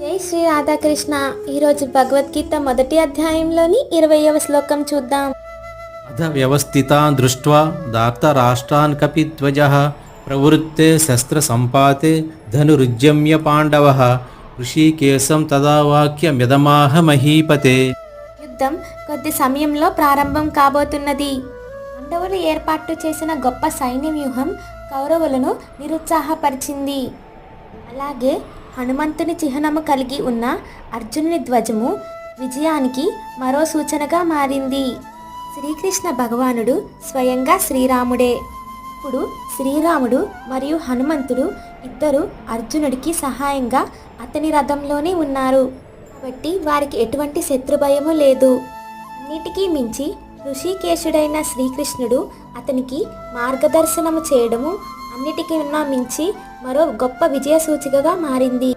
జై శ్రీ రాధాకృష్ణ. ఈరోజు భగవద్గీత మొదటి అధ్యాయంలోని 20వ శ్లోకం చూద్దాం. అథ వ్యవస్థితాన్ దృష్ట్వా దార్తరాష్ట్రాన్ కపిధ్వజః ప్రవృత్తే శస్త్ర సంపాతే ధనురుజ్జమ్య పాండవః ఋషికేశం తదా వాక్యమిదమాహ మహీపతే. యుద్ధం కొద్ది సమయంలో ప్రారంభం కాబోతున్నది. పాండవులు ఏర్పాటు చేసిన గొప్ప సైన్య వ్యూహం కౌరవులను నిరుత్సాహపరిచింది. అలాగే హనుమంతుని చిహ్నము కలిగి ఉన్న అర్జునుని ధ్వజము విజయానికి మరో సూచనగా మారింది. శ్రీకృష్ణ భగవానుడు స్వయంగా శ్రీరాముడే. ఇప్పుడు శ్రీరాముడు మరియు హనుమంతుడు ఇద్దరు అర్జునుడికి సహాయంగా అతని రథంలోనే ఉన్నారు. కాబట్టి వారికి ఎటువంటి శత్రుభయము లేదు. అన్నిటికీ మించి ఋషికేశుడైన శ్రీకృష్ణుడు అతనికి మార్గదర్శనము చేయడము అన్నిటికన్నా మించి మరో గొప్ప విజయ సూచికగా మారింది.